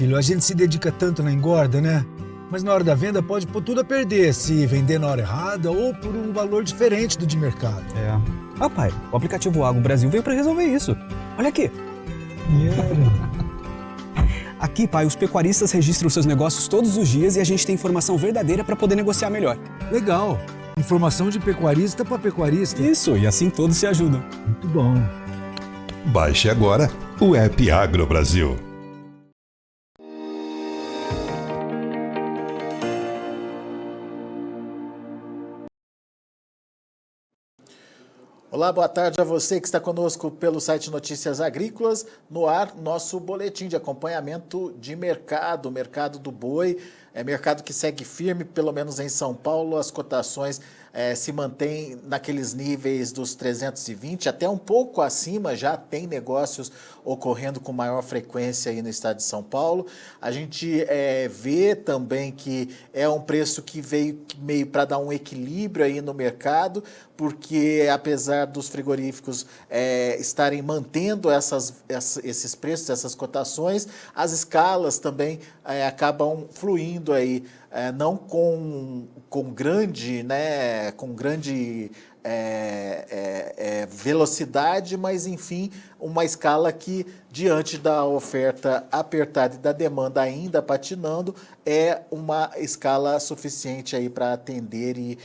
Filho, a gente se dedica tanto na engorda, né? Mas na hora da venda pode pôr tudo a perder se vender na hora errada ou por um valor diferente do de mercado. Ah, pai, o aplicativo Agro Brasil veio para resolver isso. Olha aqui. Aqui, pai, os pecuaristas registram seus negócios todos os dias e a gente tem informação verdadeira para poder negociar melhor. Legal. Informação de pecuarista para pecuarista. Isso, e assim todos se ajudam. Muito bom. Baixe agora o app Agro Brasil. Olá, boa tarde a você que está conosco pelo site Notícias Agrícolas. No ar, nosso boletim de acompanhamento de mercado, o mercado do boi. É mercado que segue firme, pelo menos em São Paulo, as cotações se mantêm naqueles níveis dos 320, até um pouco acima, já tem negócios ocorrendo com maior frequência aí no estado de São Paulo. A gente vê também que é um preço que veio meio para dar um equilíbrio aí no mercado, porque apesar dos frigoríficos estarem mantendo esses preços, essas cotações, as escalas também acabam fluindo aí, não com grande velocidade, mas enfim, uma escala que, diante da oferta apertada e da demanda ainda patinando, é uma escala suficiente aí para atender e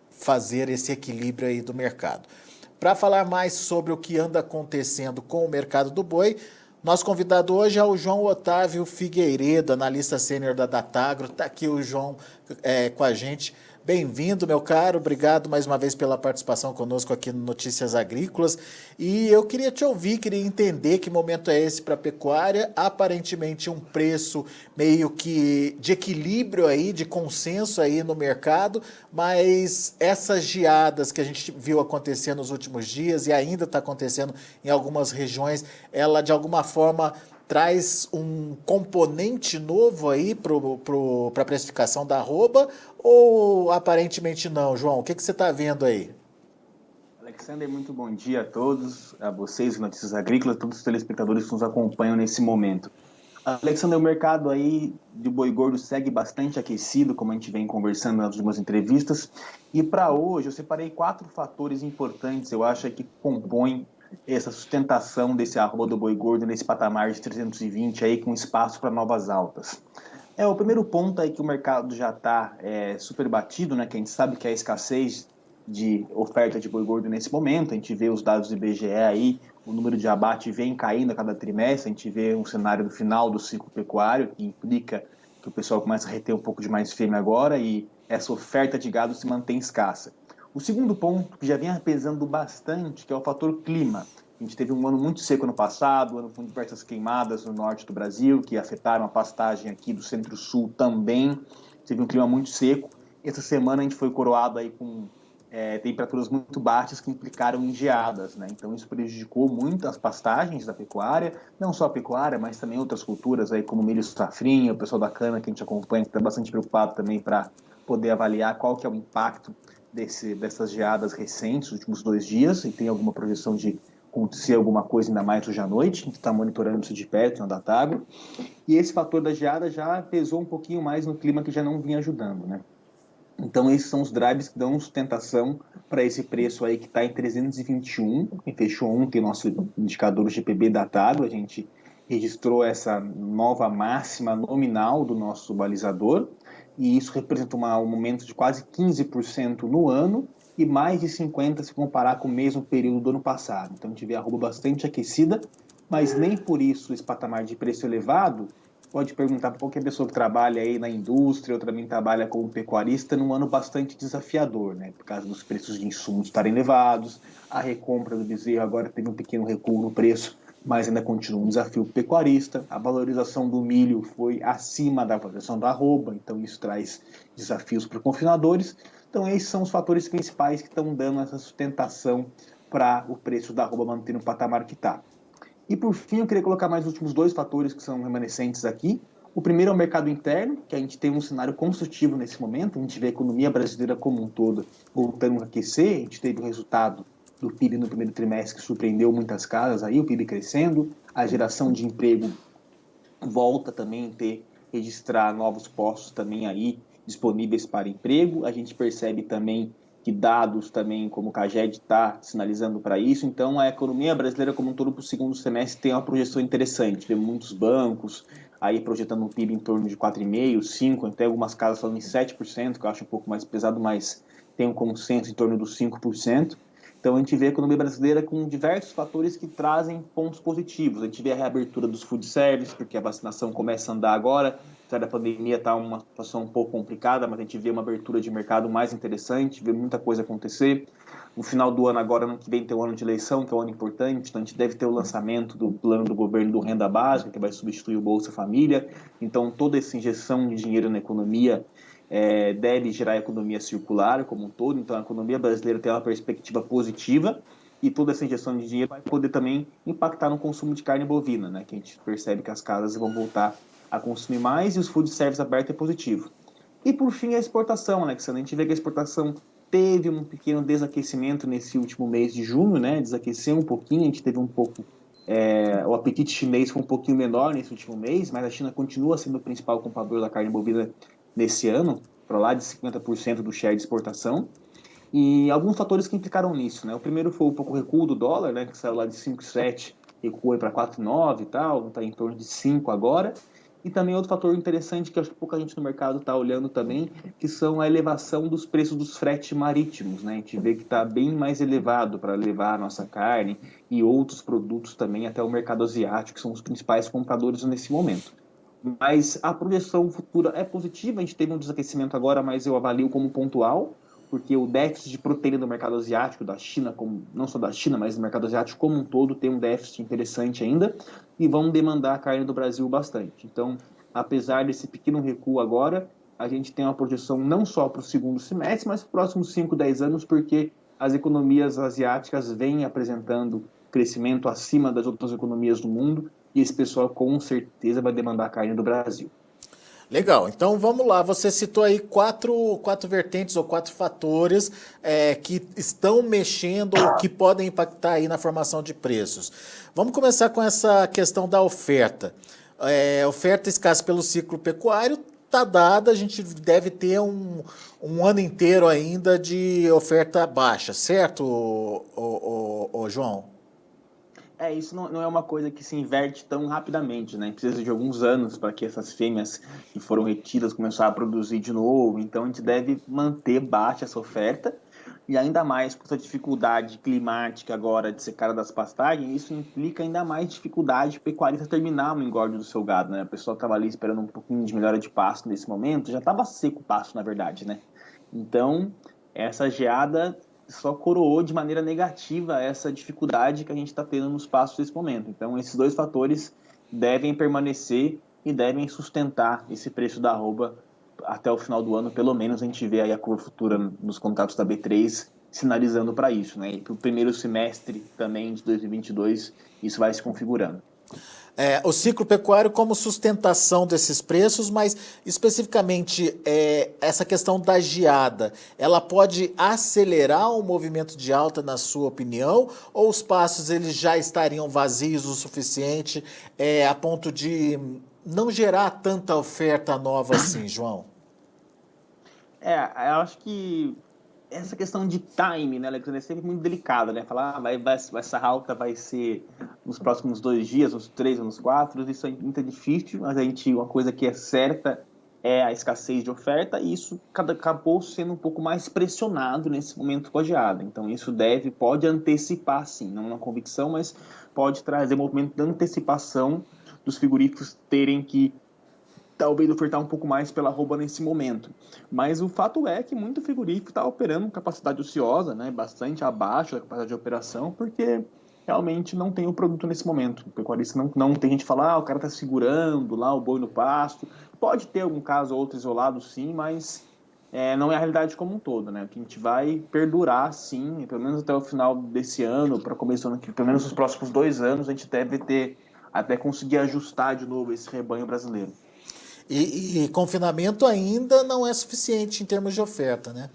fazer esse equilíbrio aí do mercado. Para falar mais sobre o que anda acontecendo com o mercado do boi, nosso convidado hoje é o João Otávio Figueiredo, analista sênior da Datagro. Está aqui o João com a gente. Bem-vindo, meu caro. Obrigado mais uma vez pela participação conosco aqui no Notícias Agrícolas. E eu queria te ouvir, queria entender que momento é esse para a pecuária. Aparentemente um preço meio que de equilíbrio aí, de consenso aí no mercado, mas essas geadas que a gente viu acontecer nos últimos dias e ainda está acontecendo em algumas regiões, ela de alguma forma traz um componente novo aí para a precificação da arroba, ou aparentemente não? João, o que você está vendo aí? Alexander, muito bom dia a todos, a vocês, Notícias Agrícolas, todos os telespectadores que nos acompanham nesse momento. Alexander, o mercado aí de boi gordo segue bastante aquecido, como a gente vem conversando nas últimas entrevistas, e para hoje eu separei 4 fatores importantes, eu acho, que compõem essa sustentação desse arroba do boi gordo nesse patamar de 320 aí, com espaço para novas altas. O primeiro ponto aí que o mercado já está super batido, né, que a gente sabe que é a escassez de oferta de boi gordo nesse momento, a gente vê os dados do IBGE aí, o número de abate vem caindo a cada trimestre, a gente vê um cenário no final do ciclo pecuário, que implica que o pessoal começa a reter um pouco de mais fêmea agora e essa oferta de gado se mantém escassa. O segundo ponto, que já vem pesando bastante, que é o fator clima. A gente teve um ano muito seco ano passado, um ano com diversas queimadas no norte do Brasil, que afetaram a pastagem aqui do centro-sul também. Teve um clima muito seco. Essa semana a gente foi coroado aí com temperaturas muito baixas que implicaram em geadas, né? Então isso prejudicou muito as pastagens da pecuária, não só a pecuária, mas também outras culturas aí como milho safrinha, o pessoal da cana que a gente acompanha, que está bastante preocupado também para poder avaliar qual que é o impacto dessas geadas recentes, nos últimos 2 dias, e tem alguma projeção de acontecer alguma coisa ainda mais hoje à noite, a gente está monitorando isso de perto na Datagro, e esse fator da geada já pesou um pouquinho mais no clima que já não vinha ajudando, né? Então esses são os drivers que dão sustentação para esse preço aí que está em 321, que fechou ontem o nosso indicador GPB Datagro, a gente registrou essa nova máxima nominal do nosso balizador, e isso representa um aumento de quase 15% no ano e mais de 50% se comparar com o mesmo período do ano passado. Então a gente vê a arroba bastante aquecida, mas nem por isso esse patamar de preço elevado. Pode perguntar para qualquer pessoa que trabalha aí na indústria ou também trabalha como pecuarista num ano bastante desafiador, né? Por causa dos preços de insumos estarem elevados, a recompra do bezerro agora teve um pequeno recuo no preço, mas ainda continua um desafio pecuarista. A valorização do milho foi acima da valorização da arroba, então isso traz desafios para os confinadores. Então esses são os fatores principais que estão dando essa sustentação para o preço da arroba manter no patamar que está. E por fim, eu queria colocar mais os últimos 2 fatores que são remanescentes aqui. O primeiro é o mercado interno, que a gente tem um cenário construtivo nesse momento, a gente vê a economia brasileira como um todo voltando a aquecer, a gente teve o resultado do PIB no primeiro trimestre que surpreendeu muitas casas, aí, o PIB crescendo, a geração de emprego volta também a registrar novos postos também aí disponíveis para emprego. A gente percebe também que dados também, como o CAGED está sinalizando para isso. Então, a economia brasileira como um todo para o segundo semestre tem uma projeção interessante. Vê muitos bancos aí projetando um PIB em torno de 4,5%, 5%, até algumas casas falando em 7%, que eu acho um pouco mais pesado, mas tem um consenso em torno dos 5%. Então, a gente vê a economia brasileira com diversos fatores que trazem pontos positivos. A gente vê a reabertura dos food service, porque a vacinação começa a andar agora. Apesar da pandemia está uma situação um pouco complicada, mas a gente vê uma abertura de mercado mais interessante, vê muita coisa acontecer. No final do ano agora, ano que vem, tem o ano de eleição, que é um ano importante, então a gente deve ter o lançamento do plano do governo do Renda Básica, que vai substituir o Bolsa Família. Então, toda essa injeção de dinheiro na economia deve gerar a economia circular como um todo. Então, a economia brasileira tem uma perspectiva positiva e toda essa injeção de dinheiro vai poder também impactar no consumo de carne bovina, né? Que a gente percebe que as casas vão voltar a consumir mais e os food service aberto é positivo. E, por fim, a exportação, Alexandre. A gente vê que a exportação teve um pequeno desaquecimento nesse último mês de junho, né? Desaqueceu um pouquinho, a gente teve um pouco... o apetite chinês foi um pouquinho menor nesse último mês, mas a China continua sendo o principal comprador da carne bovina nesse ano, para lá de 50% do share de exportação. E alguns fatores que implicaram nisso, né? O primeiro foi um pouco o recuo do dólar, né? Que saiu lá de 5,7, recuou para 4,9 e tal, está em torno de 5 agora. E também outro fator interessante que acho que pouca gente no mercado está olhando também, que são a elevação dos preços dos fretes marítimos, né? A gente vê que está bem mais elevado para levar a nossa carne e outros produtos também até o mercado asiático, que são os principais compradores nesse momento. Mas a projeção futura é positiva, a gente teve um desaquecimento agora, mas eu avalio como pontual, porque o déficit de proteína do mercado asiático, da China, não só da China, mas do mercado asiático como um todo, tem um déficit interessante ainda, e vão demandar a carne do Brasil bastante. Então, apesar desse pequeno recuo agora, a gente tem uma projeção não só para o segundo semestre, mas para os próximos 5, 10 anos, porque as economias asiáticas vêm apresentando crescimento acima das outras economias do mundo, e esse pessoal com certeza vai demandar a carne do Brasil. Legal, então vamos lá, você citou aí quatro vertentes ou 4 fatores que estão mexendo ou que podem impactar aí na formação de preços. Vamos começar com essa questão da oferta. Oferta escassa pelo ciclo pecuário está dada, a gente deve ter um ano inteiro ainda de oferta baixa, certo, João? Isso não é uma coisa que se inverte tão rapidamente, né? Precisa de alguns anos para que essas fêmeas que foram retidas começarem a produzir de novo. Então, a gente deve manter baixa essa oferta. E ainda mais com essa dificuldade climática agora de secada das pastagens, isso implica ainda mais dificuldade para o pecuarista terminar o engorde do seu gado, né? A pessoa estava ali esperando um pouquinho de melhora de pasto nesse momento, já estava seco o pasto, na verdade, né? Então, essa geada só coroou de maneira negativa essa dificuldade que a gente está tendo nos pastos nesse momento. Então, esses 2 fatores devem permanecer e devem sustentar esse preço da arroba até o final do ano. Pelo menos a gente vê aí a curva futura nos contratos da B3 sinalizando para isso, né? E para o primeiro semestre também de 2022, isso vai se configurando. O ciclo pecuário como sustentação desses preços, mas especificamente essa questão da geada, ela pode acelerar o movimento de alta, na sua opinião, ou os pastos eles já estariam vazios o suficiente a ponto de não gerar tanta oferta nova assim, João? Eu acho que essa questão de time, né, Alexandre, é sempre muito delicada, né? Falar, essa alta vai ser nos próximos 2 dias, nos 3 ou nos 4, isso é muito difícil, mas uma coisa que é certa é a escassez de oferta, e isso acabou sendo um pouco mais pressionado nesse momento com a geada. Então, isso pode antecipar, sim, não uma convicção, mas pode trazer um movimento de antecipação dos frigoríficos terem que talvez ofertar um pouco mais pela arroba nesse momento. Mas o fato é que muito frigorífico está operando com capacidade ociosa, né, bastante abaixo da capacidade de operação, porque realmente não tem o produto nesse momento. O pecuarista não tem gente que fala, o cara está segurando lá o boi no pasto. Pode ter algum caso ou outro isolado, sim, mas não é a realidade como um todo, né? Que a gente vai perdurar, sim, pelo menos até o final desse ano, para começo do ano que pelo menos nos próximos 2 anos, a gente deve ter até conseguir ajustar de novo esse rebanho brasileiro. E confinamento ainda não é suficiente em termos de oferta, né?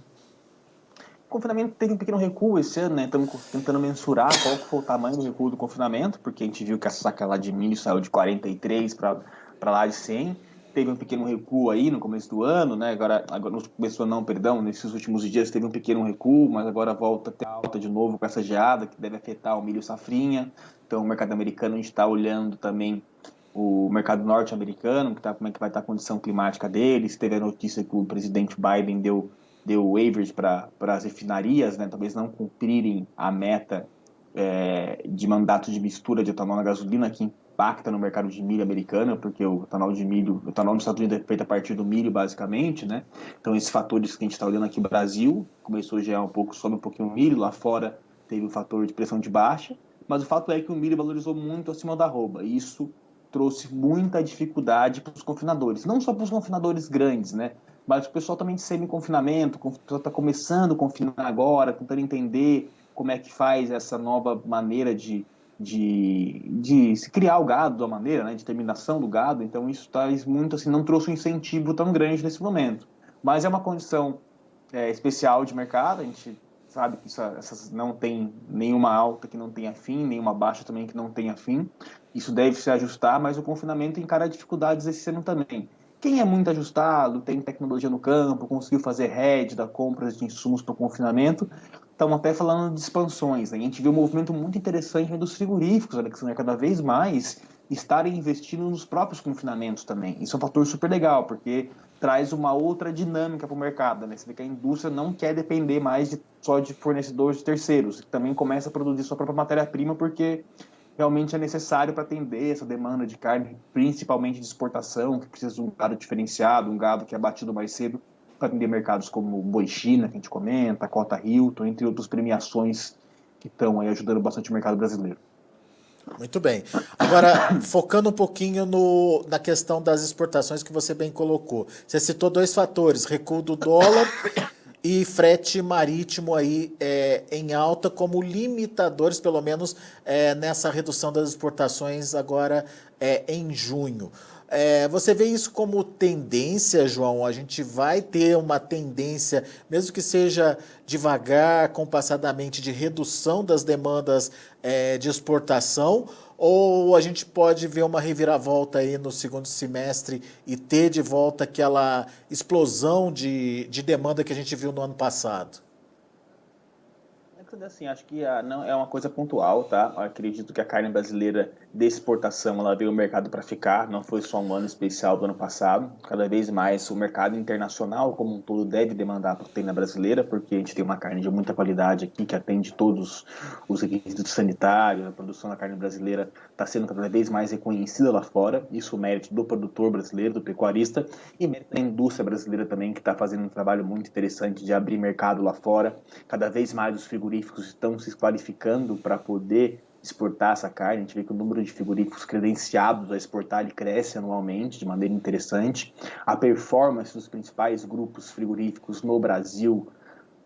O confinamento teve um pequeno recuo esse ano, né? Estamos tentando mensurar qual foi o tamanho do recuo do confinamento, porque a gente viu que a saca lá de milho saiu de 43 para para lá de 100. Teve um pequeno recuo aí no começo do ano, né? Agora no começo do ano não, perdão, nesses últimos dias teve um pequeno recuo, mas agora volta a ter alta de novo com essa geada que deve afetar o milho safrinha. Então o mercado americano, a gente está olhando também o mercado norte-americano, como é que vai estar a condição climática deles. Teve a notícia que o presidente Biden deu waivers para as refinarias, né? Talvez não cumprirem a meta de mandato de mistura de etanol na gasolina, que impacta no mercado de milho americano, porque o etanol nos Estados Unidos é feito a partir do milho, basicamente, né? Então, esses fatores que a gente está olhando aqui no Brasil, começou já sobe um pouquinho o milho, lá fora teve o fator de pressão de baixa, mas o fato é que o milho valorizou muito acima da arroba, e isso trouxe muita dificuldade para os confinadores, não só para os confinadores grandes, né? Mas o pessoal também de semi-confinamento, o pessoal está começando a confinar agora, tentando entender como é que faz essa nova maneira de se criar o gado da maneira, né, de terminação do gado. Então isso traz muito, assim, não trouxe um incentivo tão grande nesse momento. Mas é uma condição especial de mercado, a gente sabe que essas não tem nenhuma alta que não tenha fim, nenhuma baixa também que não tenha fim. Isso deve se ajustar, mas o confinamento encara dificuldades esse ano também. Quem é muito ajustado, tem tecnologia no campo, conseguiu fazer hedge da compra de insumos para o confinamento, estamos até falando de expansões, né? A gente viu um movimento muito interessante dos frigoríficos, Alexandre, cada vez mais estarem investindo nos próprios confinamentos também. Isso é um fator super legal, porque traz uma outra dinâmica para o mercado, né? Você vê que a indústria não quer depender mais só de fornecedores terceiros, que também começa a produzir sua própria matéria-prima, porque realmente é necessário para atender essa demanda de carne, principalmente de exportação, que precisa de um gado diferenciado, um gado que é abatido mais cedo, para atender mercados como o Boi China, que a gente comenta, a Cota Hilton, entre outras premiações que estão aí ajudando bastante o mercado brasileiro. Muito bem. Agora, focando um pouquinho na questão das exportações que você bem colocou. Você citou dois fatores, recuo do dólar e frete marítimo aí em alta como limitadores, pelo menos nessa redução das exportações agora em junho. Você vê isso como tendência, João? A gente vai ter uma tendência, mesmo que seja devagar, compassadamente, de redução das demandas de exportação? Ou a gente pode ver uma reviravolta aí no segundo semestre e ter de volta aquela explosão de demanda que a gente viu no ano passado? Assim, acho que não é uma coisa pontual, tá? Eu acredito que a carne brasileira de exportação, ela veio ao mercado para ficar, não foi só um ano especial do ano passado. Cada vez mais o mercado internacional como um todo deve demandar a proteína brasileira, porque a gente tem uma carne de muita qualidade aqui, que atende todos os requisitos sanitários. A produção da carne brasileira está sendo cada vez mais reconhecida lá fora, isso é o mérito do produtor brasileiro, do pecuarista, e mérito da indústria brasileira também, que está fazendo um trabalho muito interessante de abrir mercado lá fora. Cada vez mais os frigoríficos estão se qualificando para poder exportar essa carne. A gente vê que o número de frigoríficos credenciados a exportar ele cresce anualmente de maneira interessante. A performance dos principais grupos frigoríficos no Brasil,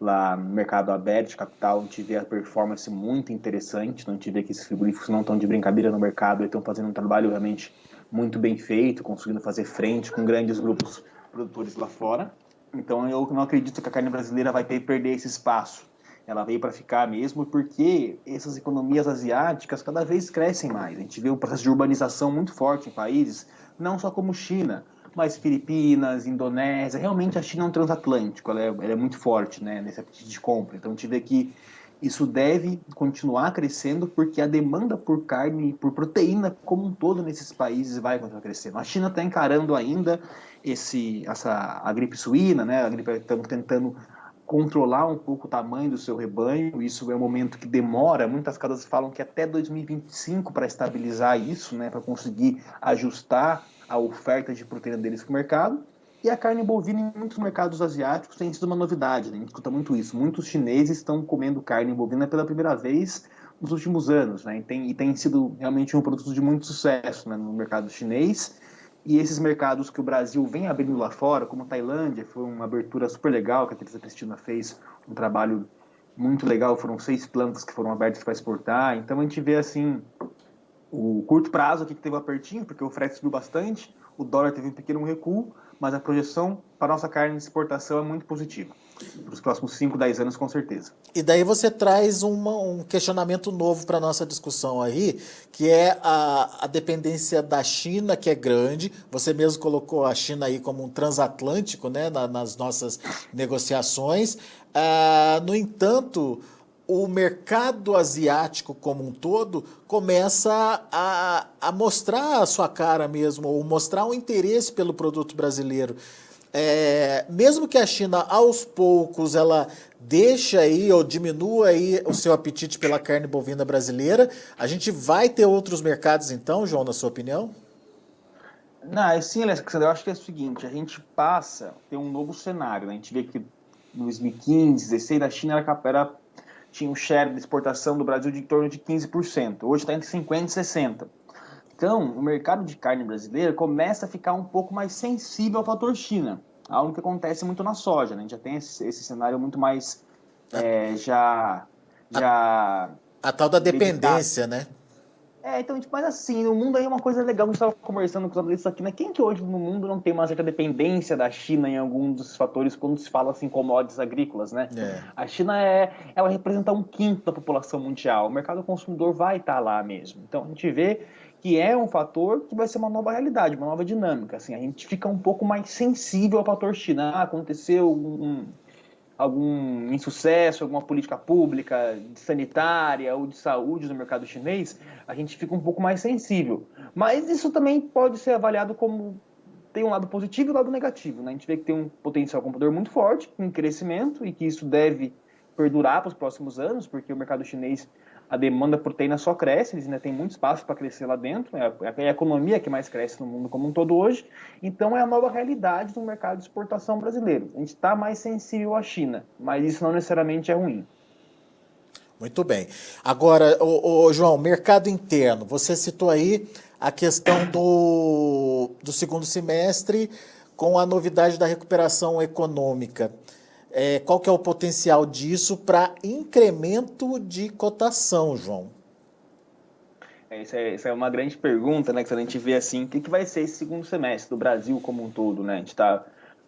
lá no mercado aberto de capital, a gente vê a performance muito interessante. Então, a gente vê que esses frigoríficos não estão de brincadeira no mercado e estão fazendo um trabalho realmente muito bem feito, conseguindo fazer frente com grandes grupos produtores lá fora. Então, eu não acredito que a carne brasileira vai perder esse espaço. Ela veio para ficar mesmo porque essas economias asiáticas cada vez crescem mais. A gente vê um processo de urbanização muito forte em países, não só como China, mas Filipinas, Indonésia. Realmente a China é um transatlântico, ela é muito forte, né, nesse apetite de compra. Então a gente vê que isso deve continuar crescendo porque a demanda por carne, por proteína como um todo nesses países vai continuar crescendo. A China está encarando ainda a gripe suína, né? Estamos tentando controlar um pouco o tamanho do seu rebanho. Isso é um momento que demora. Muitas casas falam que até 2025 para estabilizar isso, né? Para conseguir ajustar a oferta de proteína deles para o mercado. E a carne bovina em muitos mercados asiáticos tem sido uma novidade, né? A gente escuta muito isso. Muitos chineses estão comendo carne bovina pela primeira vez nos últimos anos, né? E tem sido realmente um produto de muito sucesso, né, no mercado chinês. E esses mercados que o Brasil vem abrindo lá fora, como a Tailândia, foi uma abertura super legal que a Teresa Cristina fez, um trabalho muito legal. Foram 6 plantas que foram abertas para exportar. Então a gente vê assim o curto prazo aqui que teve um apertinho, porque o frete subiu bastante. o dólar teve um pequeno recuo, mas a projeção para a nossa carne de exportação é muito positiva. Para os próximos 5, 10 anos, com certeza. E daí você traz um questionamento novo para a nossa discussão aí, que é a dependência da China, que é grande. Você mesmo colocou a China aí como um transatlântico, né, nas nossas negociações. No entanto, o mercado asiático como um todo começa a mostrar a sua cara mesmo, ou mostrar um interesse pelo produto brasileiro. Mesmo que a China, aos poucos, ela deixe aí ou diminua aí o seu apetite pela carne bovina brasileira, a gente vai ter outros mercados então, João, na sua opinião? Não, sim, Alexandre, eu acho que é o seguinte, a gente passa a ter um novo cenário, né? A gente vê que em 2015, 2016, a China tinha um share de exportação do Brasil de em torno de 15%, hoje está entre 50% e 60%. Então, o mercado de carne brasileira começa a ficar um pouco mais sensível ao fator China, algo que acontece muito na soja, né? A gente já tem esse cenário muito mais A tal da dependência, né? Então, mas assim, no mundo aí é uma coisa legal, a gente estava conversando com os analistas aqui, né? Quem que hoje no mundo não tem uma certa dependência da China em algum dos fatores quando se fala assim commodities agrícolas, né? A China ela representa 1/5 da população mundial, o mercado consumidor vai estar lá mesmo. Então a gente vê que é um fator que vai ser uma nova realidade, uma nova dinâmica, assim, a gente fica um pouco mais sensível ao fator China. Aconteceu algum insucesso, alguma política pública sanitária ou de saúde no mercado chinês, a gente fica um pouco mais sensível. Mas isso também pode ser avaliado como tem um lado positivo e um lado negativo, né? A gente vê que tem um potencial comprador muito forte, em crescimento, e que isso deve perdurar para os próximos anos, porque o mercado chinês, a demanda por proteína só cresce, eles ainda têm muito espaço para crescer lá dentro, é a economia que mais cresce no mundo como um todo hoje, então é a nova realidade do mercado de exportação brasileiro. A gente está mais sensível à China, mas isso não necessariamente é ruim. Muito bem. Agora, João, mercado interno, você citou aí a questão do segundo semestre com a novidade da recuperação econômica. Qual que é o potencial disso para incremento de cotação, João? Essa é uma grande pergunta, né? Que a gente vê assim, o que vai ser esse segundo semestre do Brasil como um todo, né? A gente está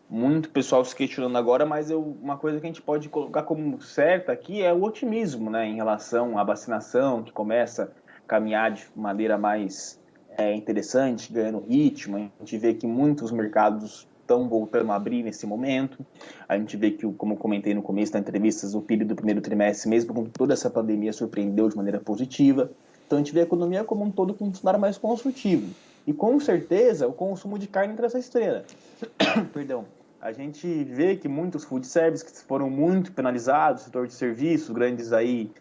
muito pessoal se questionando agora, mas uma coisa que a gente pode colocar como certa aqui é o otimismo, né? Em relação à vacinação, que começa a caminhar de maneira mais interessante, ganhando ritmo. A gente vê que muitos mercados estão voltando a abrir nesse momento. A gente vê que, como eu comentei no começo da entrevista, o PIB do primeiro trimestre, mesmo com toda essa pandemia, surpreendeu de maneira positiva. Então a gente vê a economia como um todo com um cenário mais construtivo. E com certeza o consumo de carne entra essa esteira. Perdão. A gente vê que muitos food services foram muito penalizados, setor de serviços, grandes aí,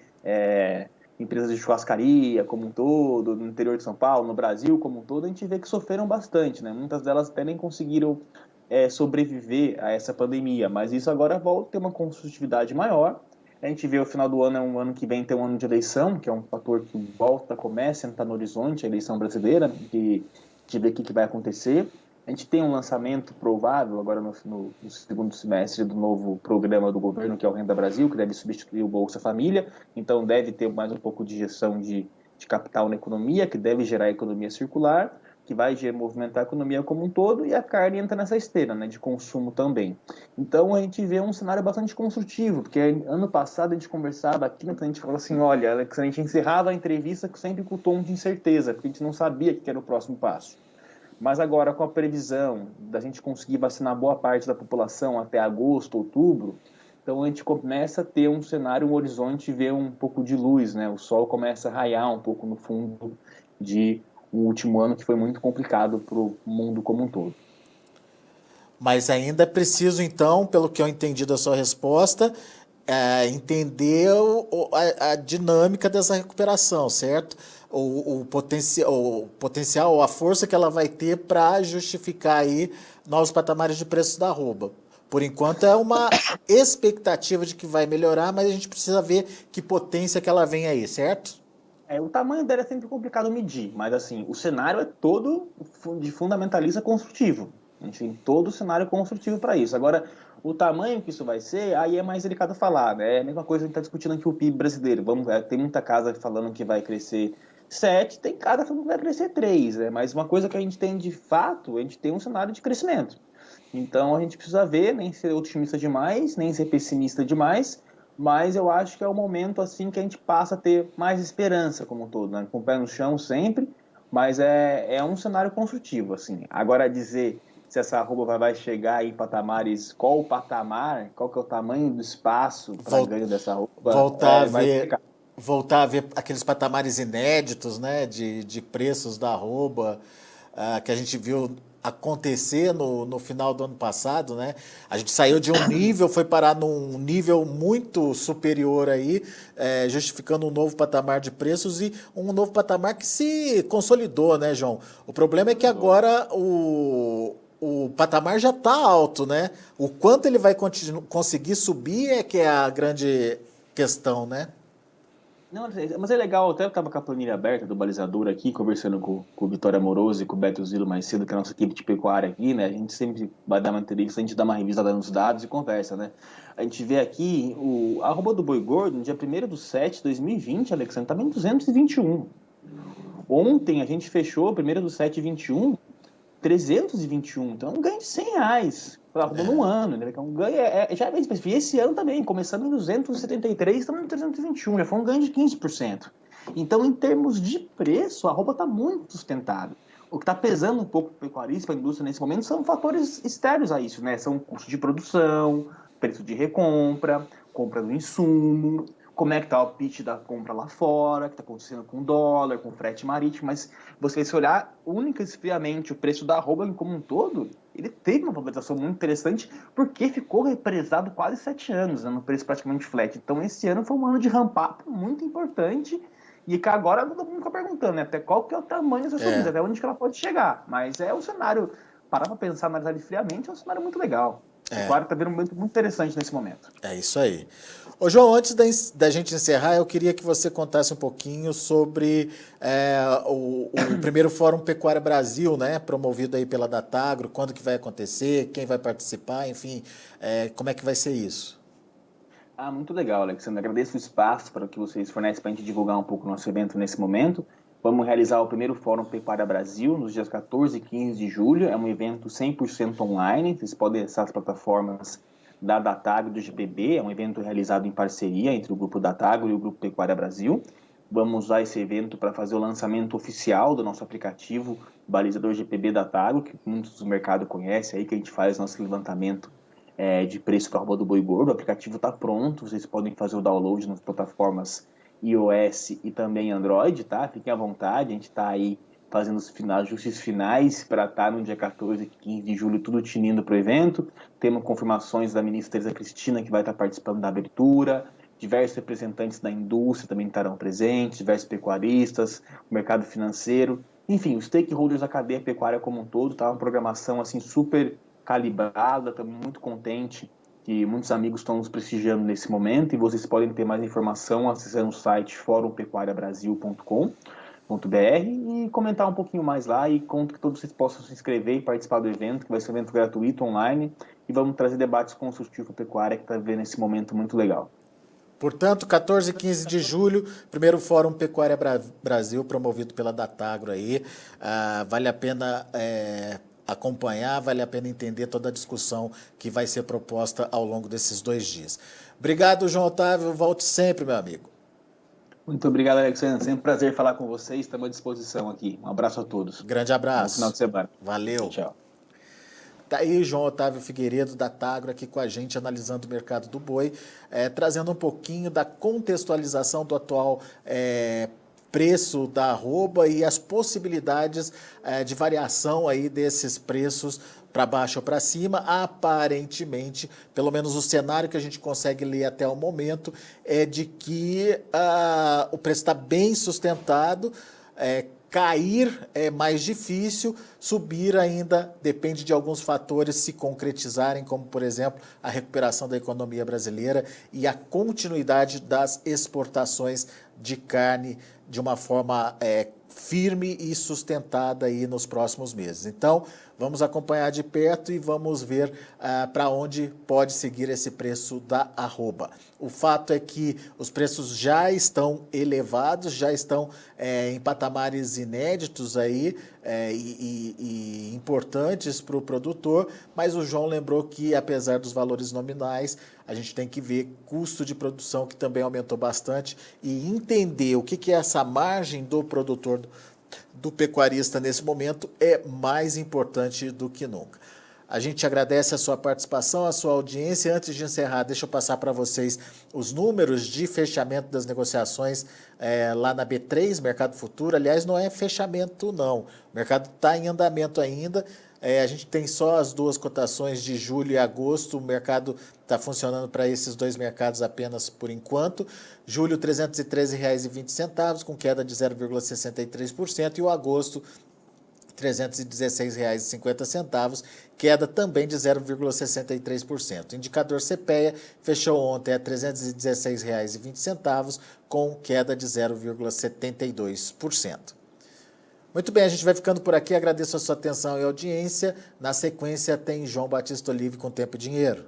empresas de churrascaria como um todo, no interior de São Paulo, no Brasil como um todo, a gente vê que sofreram bastante, né? Muitas delas até nem conseguiram sobreviver a essa pandemia, mas isso agora volta a ter uma construtividade maior. A gente vê o final do ano, um ano que vem ter um ano de eleição, que é um fator que começa a entrar no horizonte, a eleição brasileira, que a gente vê o que vai acontecer. A gente tem um lançamento provável agora no segundo semestre do novo programa do governo, que é o Renda Brasil, que deve substituir o Bolsa Família, então deve ter mais um pouco de injeção de capital na economia, que deve gerar a economia circular, que vai movimentar a economia como um todo, e a carne entra nessa esteira, né, de consumo também. Então a gente vê um cenário bastante construtivo, porque ano passado a gente conversava aqui, né, a gente falava assim, olha, Alex, a gente encerrava a entrevista sempre com o tom de incerteza, porque a gente não sabia o que era o próximo passo. Mas agora, com a previsão da gente conseguir vacinar boa parte da população até agosto, outubro, então a gente começa a ter um cenário, um horizonte, ver um pouco de luz, né? O sol começa a raiar um pouco no fundo de um último ano que foi muito complicado para o mundo como um todo. Mas ainda é preciso, então, pelo que eu entendi da sua resposta, entender a dinâmica dessa recuperação, certo? O potencial, a força que ela vai ter para justificar aí novos patamares de preços da arroba. Por enquanto é uma expectativa de que vai melhorar, mas a gente precisa ver que potência que ela vem aí, certo? O tamanho dela é sempre complicado medir, mas assim, o cenário é todo de fundamentalista construtivo. A gente tem todo o cenário construtivo para isso. Agora, o tamanho que isso vai ser, aí é mais delicado falar, né? É a mesma coisa que a gente está discutindo aqui o PIB brasileiro. Tem muita casa falando que vai crescer 7, tem cada fundo que vai crescer 3, né? Mas uma coisa que a gente tem de fato, a gente tem um cenário de crescimento. Então a gente precisa ver, nem ser otimista demais, nem ser pessimista demais, mas eu acho que é o momento assim que a gente passa a ter mais esperança como um todo, né? Com o pé no chão sempre, mas é um cenário construtivo, assim. Agora dizer se essa arroba vai chegar em patamares, qual o patamar, qual que é o tamanho do espaço para ganho dessa arroba, voltar a ver aqueles patamares inéditos, né, de preços da arroba, que a gente viu acontecer no final do ano passado, né? A gente saiu de um nível, foi parar num nível muito superior aí, justificando um novo patamar de preços e um novo patamar que se consolidou, né, João? O problema é que agora o patamar já está alto, né? O quanto ele vai conseguir subir é que é a grande questão, né? Não, mas é legal, até eu estava com a planilha aberta do balizador aqui, conversando com o Vitório Amoroso e com o Beto Zilo mais cedo, que é a nossa equipe de pecuária aqui, né? A gente sempre vai dar uma entrevista, a gente dá uma revisada nos dados e conversa, né? A gente vê aqui a arroba do boi gordo, no dia 1º/7/2020, Alexandre, estava em 221. Ontem a gente fechou, 1º/7/21, 321. Então é um ganho de R$100 num ano, né? É um ganho, já é bem específico. E esse ano também, começando em 273, estamos em 321, já foi um ganho de 15%. Então, em termos de preço, a arroba está muito sustentável. O que está pesando um pouco para o pecuarista, para a indústria nesse momento, são fatores externos a isso, né? São custo de produção, preço de recompra, compra do insumo, como é que está o pitch da compra lá fora, o que está acontecendo com o dólar, com o frete marítimo, mas você se olhar única e friamente o preço da arroba como um todo, ele teve uma valorização muito interessante porque ficou represado quase 7 anos, né, no preço praticamente flat. Então esse ano foi um ano de ramp-up muito importante e que agora todo mundo fica perguntando, né, até qual que é o tamanho dessa subida, até onde que ela pode chegar. Mas é um cenário, parar para pensar, analisar ele friamente, é um cenário muito legal. O Claro está vendo muito interessante nesse momento. É isso aí. Ô, João, antes da gente encerrar, eu queria que você contasse um pouquinho sobre o primeiro Fórum Pecuária Brasil, né, promovido aí pela Datagro, quando que vai acontecer, quem vai participar, enfim, como é que vai ser isso? Muito legal, Alexandre. Agradeço o espaço para que vocês fornecem para a gente divulgar um pouco o nosso evento nesse momento. Vamos realizar o primeiro Fórum Pecuária Brasil nos dias 14 e 15 de julho. É um evento 100% online. Vocês podem acessar as plataformas da Datagro e do GPB. É um evento realizado em parceria entre o Grupo Datagro e o Grupo Pecuária Brasil. Vamos usar esse evento para fazer o lançamento oficial do nosso aplicativo Balizador GPB Datagro, que muitos do mercado conhecem, aí que a gente faz nosso levantamento de preço para a arroba do boi gordo. O aplicativo está pronto, vocês podem fazer o download nas plataformas iOS e também Android, tá? Fiquem à vontade, a gente está aí fazendo os ajustes finais para estar no dia 14 e 15 de julho, tudo tinindo para o evento. Temos confirmações da ministra Tereza Cristina, que vai estar participando da abertura, diversos representantes da indústria também estarão presentes, diversos pecuaristas, o mercado financeiro, enfim, os stakeholders da cadeia pecuária como um todo. Tá uma programação assim super calibrada, estamos muito contente que muitos amigos estão nos prestigiando nesse momento, e vocês podem ter mais informação acessando o site forumpecuariabrasil.com.br e comentar um pouquinho mais lá, e conto que todos vocês possam se inscrever e participar do evento, que vai ser um evento gratuito, online, e vamos trazer debates construtivos para a pecuária, que está vivendo esse momento muito legal. Portanto, 14 e 15 de julho, primeiro Fórum Pecuária Brasil, promovido pela Datagro aí. Vale a pena acompanhar, vale a pena entender toda a discussão que vai ser proposta ao longo desses 2 dias. Obrigado, João Otávio. Volte sempre, meu amigo. Muito obrigado, Alexandre. Sempre um prazer falar com vocês. Estamos à disposição aqui. Um abraço a todos. Grande abraço. Bom final de semana. Valeu. Tchau. Tá aí João Otávio Figueiredo, da Datagro, aqui com a gente, analisando o mercado do boi, trazendo um pouquinho da contextualização do atual preço da arroba e as possibilidades de variação aí desses preços para baixo ou para cima. Aparentemente, pelo menos o cenário que a gente consegue ler até o momento é de que o preço está bem sustentado. Cair é mais difícil, subir ainda depende de alguns fatores se concretizarem, como, por exemplo, a recuperação da economia brasileira e a continuidade das exportações de carne de uma forma firme e sustentada aí nos próximos meses. Então, vamos acompanhar de perto e vamos ver para onde pode seguir esse preço da arroba. O fato é que os preços já estão elevados, já estão em patamares inéditos aí e importantes para o produtor, mas o João lembrou que, apesar dos valores nominais, a gente tem que ver custo de produção, que também aumentou bastante, e entender o que é essa margem do produtor, do pecuarista nesse momento, é mais importante do que nunca. A gente agradece a sua participação, a sua audiência. Antes de encerrar, deixa eu passar para vocês os números de fechamento das negociações lá na B3, Mercado Futuro. Aliás, não é fechamento não, o mercado está em andamento ainda. A gente tem só as duas cotações de julho e agosto, o mercado está funcionando para esses dois mercados apenas por enquanto. Julho, R$ 313,20, com queda de 0,63%, e o agosto, R$ 316,50, queda também de 0,63%. O indicador CPEA fechou ontem a R$ 316,20, com queda de 0,72%. Muito bem, a gente vai ficando por aqui. Agradeço a sua atenção e audiência. Na sequência, tem João Batista Olive com Tempo e Dinheiro.